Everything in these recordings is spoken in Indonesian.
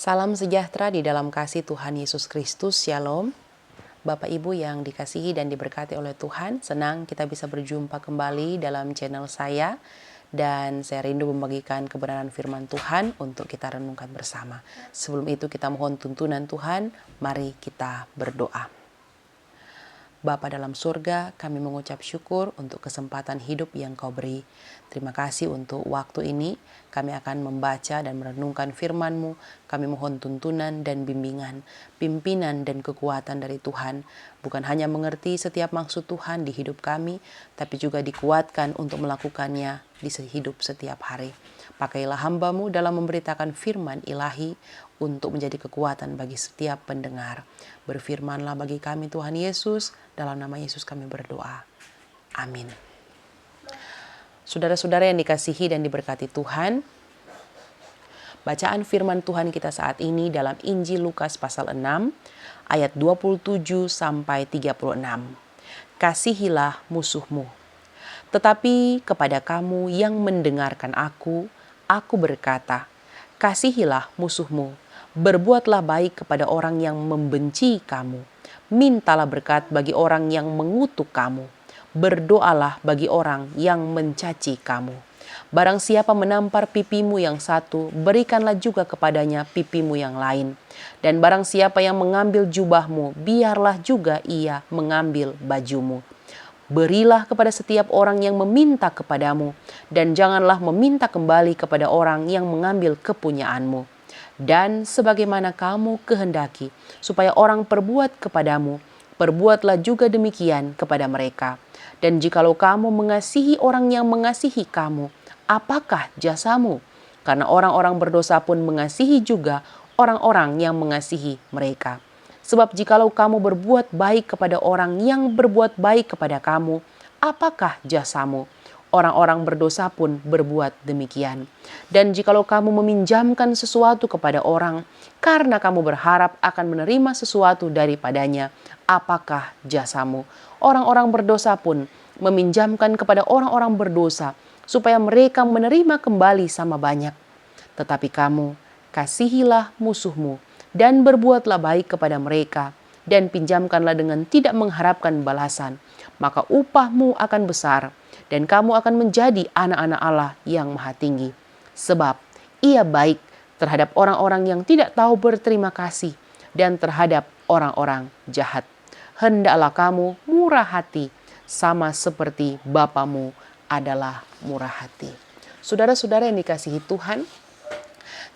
Salam sejahtera di dalam kasih Tuhan Yesus Kristus, Shalom. Bapak Ibu yang dikasihi dan diberkati oleh Tuhan, senang kita bisa berjumpa kembali dalam channel saya. Dan saya rindu membagikan kebenaran firman Tuhan untuk kita renungkan bersama. Sebelum itu kita mohon tuntunan Tuhan, mari kita berdoa. Bapa dalam surga, kami mengucap syukur untuk kesempatan hidup yang Kau beri. Terima kasih untuk waktu ini. Kami akan membaca dan merenungkan firman-Mu. Kami mohon tuntunan dan bimbingan, pimpinan dan kekuatan dari Tuhan. Bukan hanya mengerti setiap maksud Tuhan di hidup kami, tapi juga dikuatkan untuk melakukannya di hidup setiap hari. Pakailah hamba-Mu dalam memberitakan firman ilahi untuk menjadi kekuatan bagi setiap pendengar. Berfirmanlah bagi kami Tuhan Yesus, dalam nama Yesus kami berdoa. Amin. Saudara-saudara yang dikasihi dan diberkati Tuhan, bacaan firman Tuhan kita saat ini dalam Injil Lukas pasal 6 ayat 27 sampai 36. Kasihilah musuhmu. Tetapi kepada kamu yang mendengarkan aku berkata, kasihilah musuhmu, berbuatlah baik kepada orang yang membenci kamu, mintalah berkat bagi orang yang mengutuk kamu, berdoalah bagi orang yang mencaci kamu. Barang siapa menampar pipimu yang satu, berikanlah juga kepadanya pipimu yang lain. Dan barang siapa yang mengambil jubahmu, biarlah juga ia mengambil bajumu. Berilah kepada setiap orang yang meminta kepadamu, dan janganlah meminta kembali kepada orang yang mengambil kepunyaanmu. Dan sebagaimana kamu kehendaki supaya orang perbuat kepadamu, perbuatlah juga demikian kepada mereka. Dan jikalau kamu mengasihi orang yang mengasihi kamu, apakah jasamu? Karena orang-orang berdosa pun mengasihi juga orang-orang yang mengasihi mereka. Sebab jikalau kamu berbuat baik kepada orang yang berbuat baik kepada kamu, apakah jasamu? Orang-orang berdosa pun berbuat demikian. Dan jikalau kamu meminjamkan sesuatu kepada orang, karena kamu berharap akan menerima sesuatu daripadanya, apakah jasamu? Orang-orang berdosa pun meminjamkan kepada orang-orang berdosa, supaya mereka menerima kembali sama banyak. Tetapi kamu, kasihilah musuhmu, dan berbuatlah baik kepada mereka, dan pinjamkanlah dengan tidak mengharapkan balasan. Maka upahmu akan besar, dan kamu akan menjadi anak-anak Allah yang Maha Tinggi. Sebab Ia baik terhadap orang-orang yang tidak tahu berterima kasih, dan terhadap orang-orang jahat. Hendaklah kamu murah hati, sama seperti Bapamu adalah murah hati. Saudara-saudara yang dikasihi Tuhan,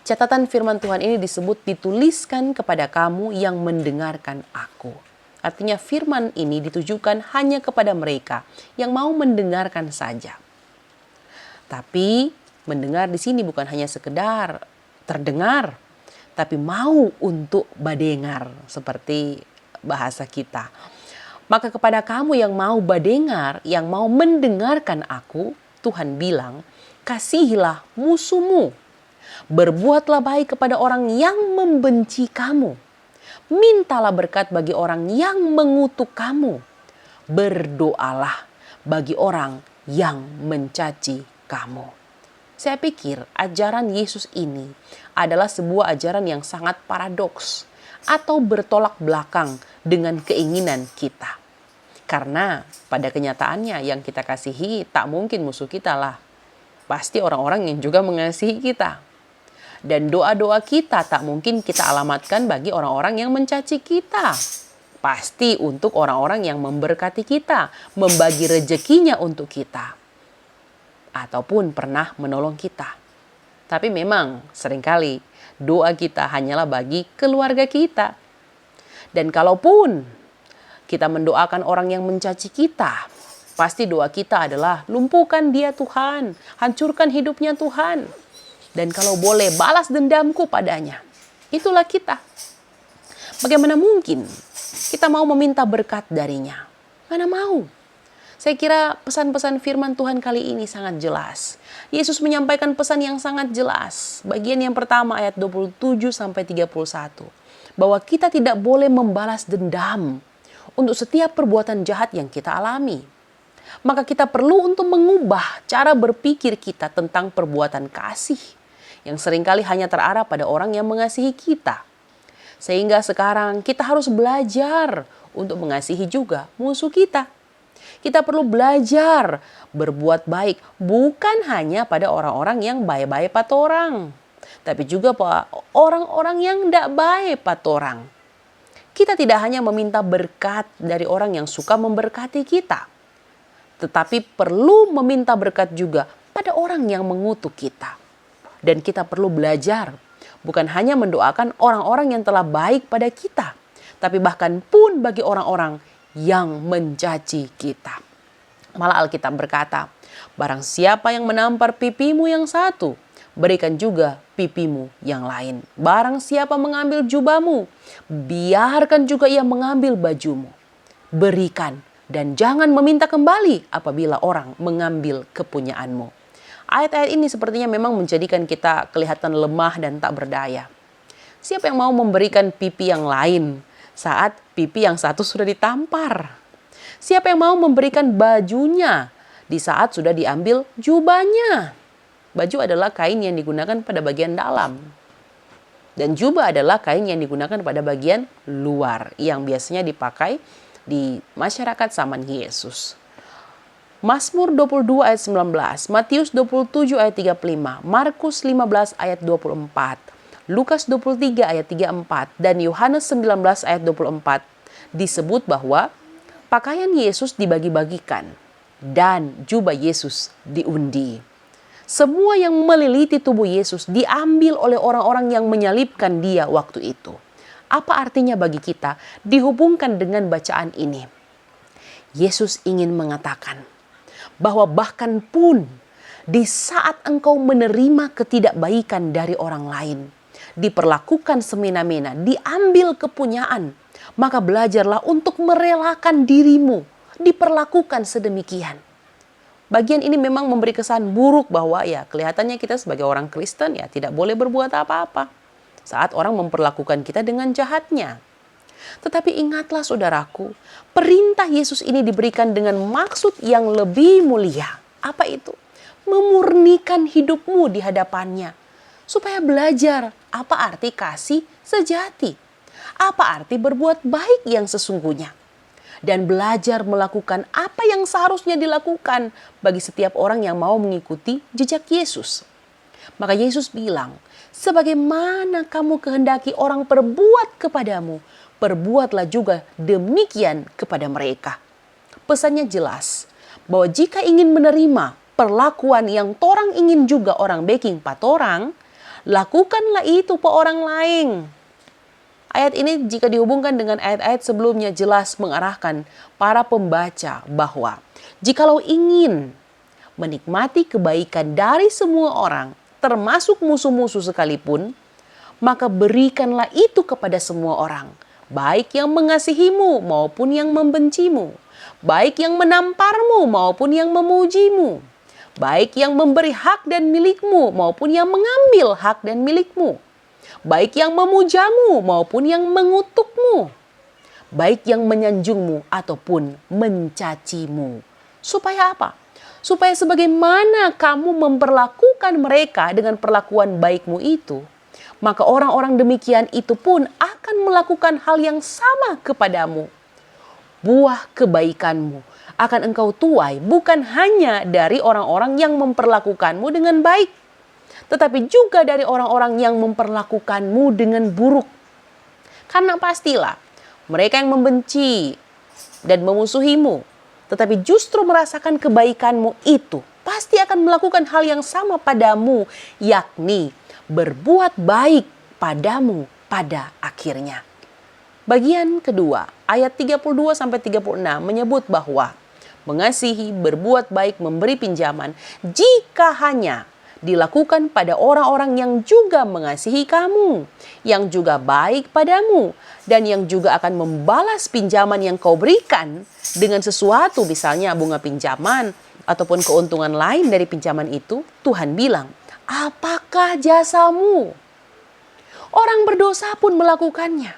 catatan firman Tuhan ini disebut dituliskan kepada kamu yang mendengarkan aku. Artinya firman ini ditujukan hanya kepada mereka yang mau mendengarkan saja. Tapi mendengar di sini bukan hanya sekedar terdengar, tapi mau untuk badengar seperti bahasa kita. Maka kepada kamu yang mau badengar, yang mau mendengarkan aku, Tuhan bilang, kasihilah musuhmu. Berbuatlah baik kepada orang yang membenci kamu. Mintalah berkat bagi orang yang mengutuk kamu. Berdoalah bagi orang yang mencaci kamu. Saya pikir ajaran Yesus ini adalah sebuah ajaran yang sangat paradoks atau bertolak belakang dengan keinginan kita. Karena pada kenyataannya yang kita kasihi tak mungkin musuh kita lah. Pasti orang-orang yang juga mengasihi kita. Dan doa-doa kita tak mungkin kita alamatkan bagi orang-orang yang mencaci kita. Pasti untuk orang-orang yang memberkati kita, membagi rezekinya untuk kita, ataupun pernah menolong kita. Tapi memang seringkali doa kita hanyalah bagi keluarga kita. Dan kalaupun kita mendoakan orang yang mencaci kita, pasti doa kita adalah lumpuhkan dia Tuhan, hancurkan hidupnya Tuhan. Dan kalau boleh balas dendamku padanya. Itulah kita. Bagaimana mungkin kita mau meminta berkat darinya? Mana mau? Saya kira pesan-pesan firman Tuhan kali ini sangat jelas. Yesus menyampaikan pesan yang sangat jelas. Bagian yang pertama ayat 27 sampai 31. Bahwa kita tidak boleh membalas dendam untuk setiap perbuatan jahat yang kita alami. Maka kita perlu untuk mengubah cara berpikir kita tentang perbuatan kasih. yang seringkali hanya terarah pada orang yang mengasihi kita. Sehingga sekarang kita harus belajar untuk mengasihi juga musuh kita. Kita perlu belajar berbuat baik bukan hanya pada orang-orang yang baik-baik patorang, tapi juga pada orang-orang yang tidak baik patorang. Kita tidak hanya meminta berkat dari orang yang suka memberkati kita, tetapi perlu meminta berkat juga pada orang yang mengutuk kita. Dan kita perlu belajar bukan hanya mendoakan orang-orang yang telah baik pada kita, tapi bahkan pun bagi orang-orang yang mencaci kita. Malah Alkitab berkata, barang siapa yang menampar pipimu yang satu, berikan juga pipimu yang lain. Barang siapa mengambil jubahmu, biarkan juga ia mengambil bajumu. Berikan dan jangan meminta kembali apabila orang mengambil kepunyaanmu. Ayat-ayat ini sepertinya memang menjadikan kita kelihatan lemah dan tak berdaya. Siapa yang mau memberikan pipi yang lain saat pipi yang satu sudah ditampar? Siapa yang mau memberikan bajunya di saat sudah diambil jubahnya? Baju adalah kain yang digunakan pada bagian dalam. Dan jubah adalah kain yang digunakan pada bagian luar yang biasanya dipakai di masyarakat zaman Yesus. Mazmur 22 ayat 19, Matius 27 ayat 35, Markus 15 ayat 24, Lukas 23 ayat 34, dan Yohanes 19 ayat 24 disebut bahwa pakaian Yesus dibagi-bagikan dan jubah Yesus diundi. Semua yang meliliti tubuh Yesus diambil oleh orang-orang yang menyalibkan dia waktu itu. Apa artinya bagi kita dihubungkan dengan bacaan ini? Yesus ingin mengatakan bahwa bahkan pun di saat engkau menerima ketidakbaikan dari orang lain, diperlakukan semena-mena, diambil kepunyaan, maka belajarlah untuk merelakan dirimu diperlakukan sedemikian. Bagian ini memang memberi kesan buruk bahwa ya kelihatannya kita sebagai orang Kristen ya tidak boleh berbuat apa-apa saat orang memperlakukan kita dengan jahatnya. Tetapi ingatlah saudaraku, perintah Yesus ini diberikan dengan maksud yang lebih mulia. Apa itu? Memurnikan hidupmu di hadapannya. Supaya belajar apa arti kasih sejati. Apa arti berbuat baik yang sesungguhnya. Dan belajar melakukan apa yang seharusnya dilakukan bagi setiap orang yang mau mengikuti jejak Yesus. Maka Yesus bilang, sebagaimana kamu kehendaki orang perbuat kepadamu, perbuatlah juga demikian kepada mereka. Pesannya jelas bahwa jika ingin menerima perlakuan yang torang ingin juga orang backing patorang, lakukanlah itu pe orang lain. Ayat ini jika dihubungkan dengan ayat-ayat sebelumnya jelas mengarahkan para pembaca bahwa jikalau ingin menikmati kebaikan dari semua orang, termasuk musuh-musuh sekalipun, maka berikanlah itu kepada semua orang, baik yang mengasihimu maupun yang membencimu, baik yang menamparmu maupun yang memujimu, baik yang memberi hak dan milikmu maupun yang mengambil hak dan milikmu, baik yang memujamu maupun yang mengutukmu, baik yang menyanjungmu ataupun mencacimu. Supaya apa? Supaya sebagaimana kamu memperlakukan mereka dengan perlakuan baikmu itu, maka orang-orang demikian itu pun akan melakukan hal yang sama kepadamu. Buah kebaikanmu akan engkau tuai bukan hanya dari orang-orang yang memperlakukanmu dengan baik, tetapi juga dari orang-orang yang memperlakukanmu dengan buruk. Karena pastilah mereka yang membenci dan memusuhimu, tetapi justru merasakan kebaikanmu itu, pasti akan melakukan hal yang sama padamu, yakni berbuat baik padamu pada akhirnya. Bagian kedua, ayat 32-36 menyebut bahwa mengasihi, berbuat baik, memberi pinjaman, jika hanya dilakukan pada orang-orang yang juga mengasihi kamu, yang juga baik padamu, dan yang juga akan membalas pinjaman yang kau berikan dengan sesuatu, misalnya bunga pinjaman ataupun keuntungan lain dari pinjaman itu, Tuhan bilang, apakah jasamu? Orang berdosa pun melakukannya.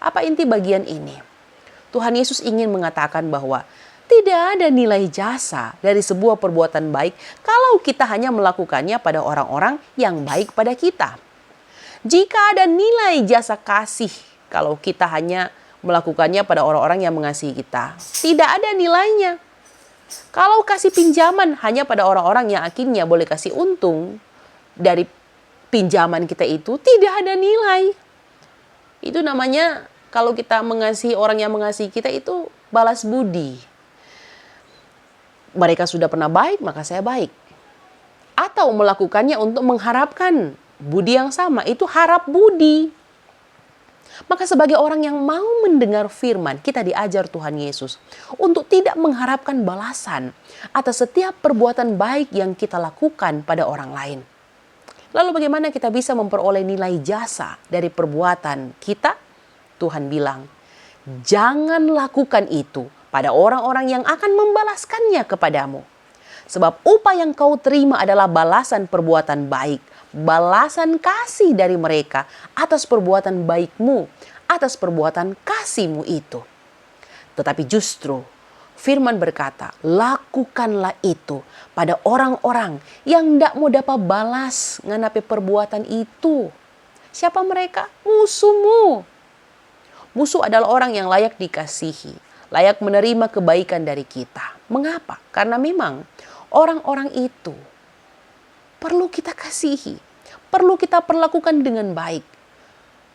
Apa inti bagian ini? Tuhan Yesus ingin mengatakan bahwa Tidak ada nilai jasa dari sebuah perbuatan baik kalau kita hanya melakukannya pada orang-orang yang baik pada kita. Jika ada nilai jasa kasih kalau kita hanya melakukannya pada orang-orang yang mengasihi kita, tidak ada nilainya. Kalau kasih pinjaman hanya pada orang-orang yang akhirnya boleh kasih untung dari pinjaman kita itu, tidak ada nilai. Itu namanya kalau kita mengasihi orang yang mengasihi kita itu balas budi. Mereka sudah pernah baik, maka saya baik. Atau melakukannya untuk mengharapkan budi yang sama, itu harap budi. Maka sebagai orang yang mau mendengar firman, kita diajar Tuhan Yesus untuk tidak mengharapkan balasan atas setiap perbuatan baik yang kita lakukan pada orang lain. Lalu bagaimana kita bisa memperoleh nilai jasa dari perbuatan kita? Tuhan bilang, jangan lakukan itu pada orang-orang yang akan membalaskannya kepadamu. Sebab upah yang kau terima adalah balasan perbuatan baik, balasan kasih dari mereka atas perbuatan baikmu, atas perbuatan kasihmu itu. Tetapi justru firman berkata, lakukanlah itu pada orang-orang yang tidak mau dapat balas nganapi perbuatan itu. Siapa mereka? Musuhmu. Musuh adalah orang yang layak dikasihi, layak menerima kebaikan dari kita. Mengapa? Karena memang orang-orang itu perlu kita kasihi, perlu kita perlakukan dengan baik,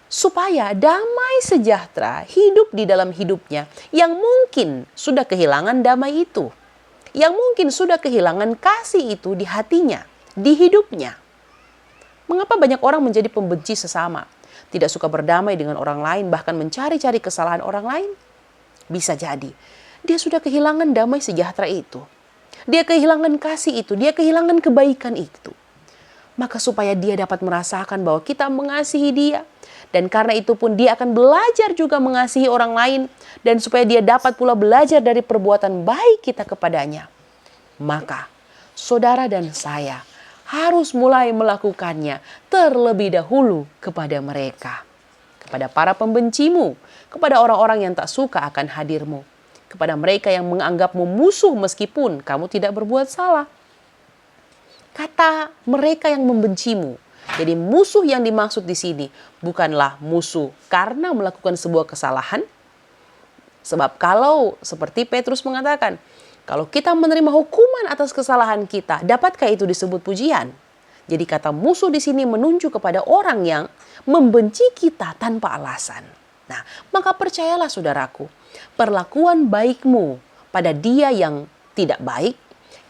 supaya damai sejahtera hidup di dalam hidupnya yang mungkin sudah kehilangan damai itu, yang mungkin sudah kehilangan kasih itu di hatinya, di hidupnya. Mengapa banyak orang menjadi pembenci sesama, tidak suka berdamai dengan orang lain, bahkan mencari-cari kesalahan orang lain? Bisa jadi dia sudah kehilangan damai sejahtera itu, dia kehilangan kasih itu, dia kehilangan kebaikan itu. Maka supaya dia dapat merasakan bahwa kita mengasihi dia, dan karena itu pun dia akan belajar juga mengasihi orang lain, dan supaya dia dapat pula belajar dari perbuatan baik kita kepadanya, maka saudara dan saya harus mulai melakukannya terlebih dahulu kepada mereka, kepada para pembencimu, kepada orang-orang yang tak suka akan hadirmu, kepada mereka yang menganggapmu musuh meskipun kamu tidak berbuat salah. Kata mereka yang membencimu. Jadi musuh yang dimaksud di sini bukanlah musuh karena melakukan sebuah kesalahan. Sebab kalau seperti Petrus mengatakan, kalau kita menerima hukuman atas kesalahan kita, dapatkah itu disebut pujian? Jadi kata musuh di sini menunjuk kepada orang yang membenci kita tanpa alasan. Nah, maka percayalah saudaraku, perlakuan baikmu pada dia yang tidak baik,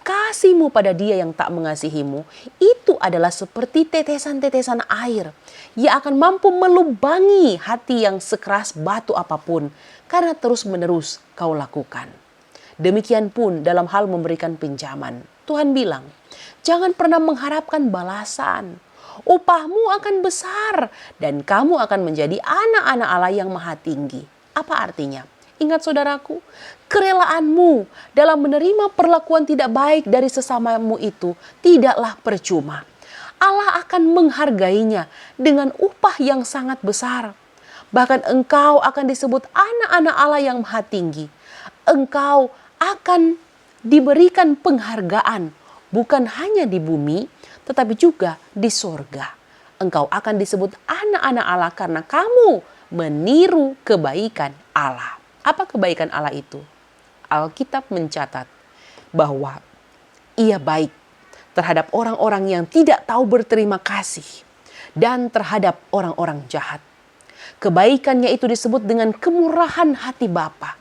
kasihmu pada dia yang tak mengasihimu, itu adalah seperti tetesan-tetesan air yang akan mampu melubangi hati yang sekeras batu apapun karena terus-menerus kau lakukan. Demikian pun dalam hal memberikan pinjaman. Tuhan bilang, jangan pernah mengharapkan balasan. Upahmu akan besar dan kamu akan menjadi anak-anak Allah yang maha tinggi. Apa artinya? Ingat saudaraku, kerelaanmu dalam menerima perlakuan tidak baik dari sesamamu itu tidaklah percuma. Allah akan menghargainya dengan upah yang sangat besar. Bahkan engkau akan disebut anak-anak Allah yang maha tinggi. Engkau akan diberikan penghargaan bukan hanya di bumi, tetapi juga di sorga. Engkau akan disebut anak-anak Allah karena kamu meniru kebaikan Allah. Apa kebaikan Allah itu? Alkitab mencatat bahwa ia baik terhadap orang-orang yang tidak tahu berterima kasih dan terhadap orang-orang jahat. Kebaikannya itu disebut dengan kemurahan hati Bapa.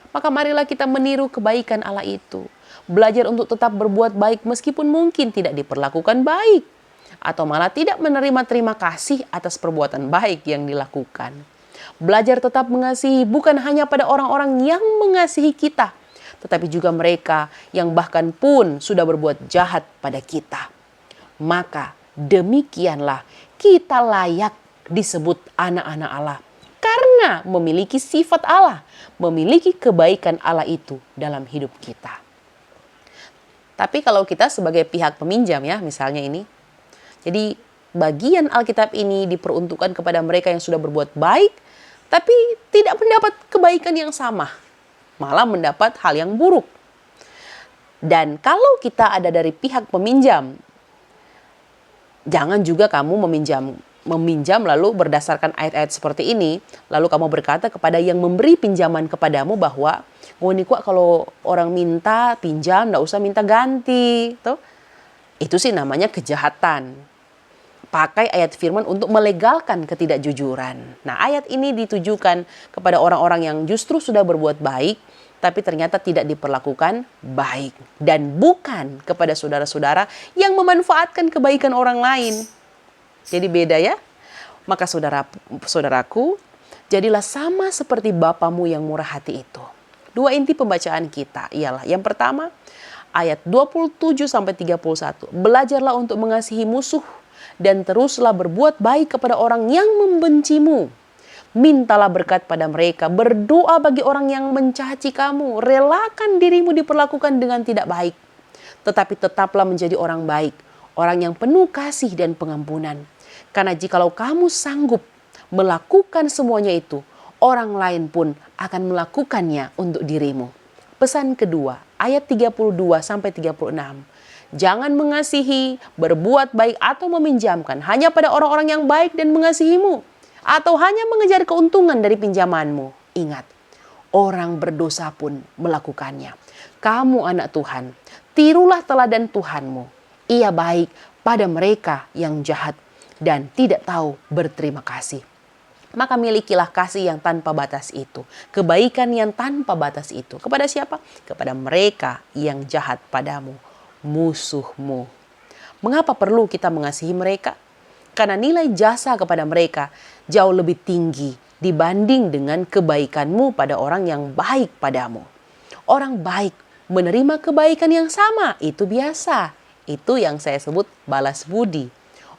Maka marilah kita meniru kebaikan Allah itu. Belajar untuk tetap berbuat baik meskipun mungkin tidak diperlakukan baik. Atau malah tidak menerima terima kasih atas perbuatan baik yang dilakukan. Belajar tetap mengasihi bukan hanya pada orang-orang yang mengasihi kita, tetapi juga mereka yang bahkan pun sudah berbuat jahat pada kita. Maka demikianlah kita layak disebut anak-anak Allah. Karena memiliki sifat Allah, memiliki kebaikan Allah itu dalam hidup kita. Tapi kalau kita sebagai pihak peminjam ya, misalnya ini. Jadi bagian Alkitab ini diperuntukkan kepada mereka yang sudah berbuat baik, tapi tidak mendapat kebaikan yang sama. malah mendapat hal yang buruk. Dan kalau kita ada dari pihak peminjam, jangan juga kamu meminjam lalu berdasarkan ayat-ayat seperti ini, lalu kamu berkata kepada yang memberi pinjaman kepadamu bahwa, oh ini kok kalau orang minta pinjam, nggak usah minta ganti. Tuh. Itu sih namanya kejahatan. Pakai ayat firman untuk melegalkan ketidakjujuran. Nah, ayat ini ditujukan kepada orang-orang yang justru sudah berbuat baik, tapi ternyata tidak diperlakukan baik. Dan bukan kepada saudara-saudara yang memanfaatkan kebaikan orang lain. Jadi beda ya. Maka saudaraku, jadilah sama seperti Bapamu yang murah hati itu. Dua inti pembacaan kita ialah yang pertama, ayat 27-31. Belajarlah untuk mengasihi musuh dan teruslah berbuat baik kepada orang yang membencimu. Mintalah berkat pada mereka, berdoa bagi orang yang mencaci kamu, relakan dirimu diperlakukan dengan tidak baik. Tetapi tetaplah menjadi orang baik, orang yang penuh kasih dan pengampunan. Karena jikalau kamu sanggup melakukan semuanya itu, orang lain pun akan melakukannya untuk dirimu. Pesan kedua, ayat 32-36. Jangan mengasihi, berbuat baik atau meminjamkan hanya pada orang-orang yang baik dan mengasihimu. Atau hanya mengejar keuntungan dari pinjamanmu. Ingat, orang berdosa pun melakukannya. Kamu anak Tuhan, tirulah teladan Tuhanmu. Ia baik pada mereka yang jahat dan tidak tahu berterima kasih. Maka milikilah kasih yang tanpa batas itu. Kebaikan yang tanpa batas itu. Kepada siapa? Kepada mereka yang jahat padamu. Musuhmu. Mengapa perlu kita mengasihi mereka? Karena nilai jasa kepada mereka jauh lebih tinggi dibanding dengan kebaikanmu pada orang yang baik padamu. Orang baik menerima kebaikan yang sama, itu biasa. Itu yang saya sebut balas budi.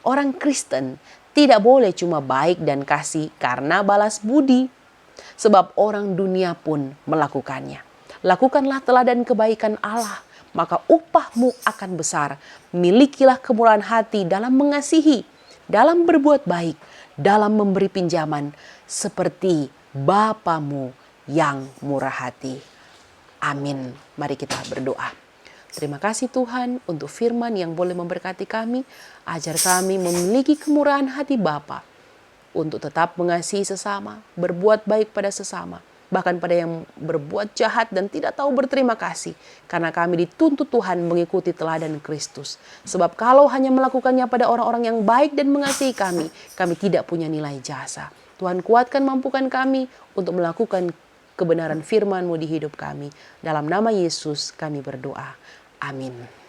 Orang Kristen tidak boleh cuma baik dan kasih karena balas budi. Sebab orang dunia pun melakukannya. Lakukanlah teladan kebaikan Allah, maka upahmu akan besar. Milikilah kemurahan hati dalam mengasihi, dalam berbuat baik, dalam memberi pinjaman, seperti Bapamu yang murah hati. Amin. Mari kita berdoa. Terima kasih Tuhan untuk firman yang boleh memberkati kami. Ajar kami memiliki kemurahan hati Bapa untuk tetap mengasihi sesama, berbuat baik pada sesama. Bahkan pada yang berbuat jahat dan tidak tahu berterima kasih. Karena kami dituntut Tuhan mengikuti teladan Kristus. Sebab kalau hanya melakukannya pada orang-orang yang baik dan mengasihi kami tidak punya nilai jasa. Tuhan kuatkan, mampukan kami untuk melakukan kebenaran firman-Mu di hidup kami. Dalam nama Yesus kami berdoa. Amin.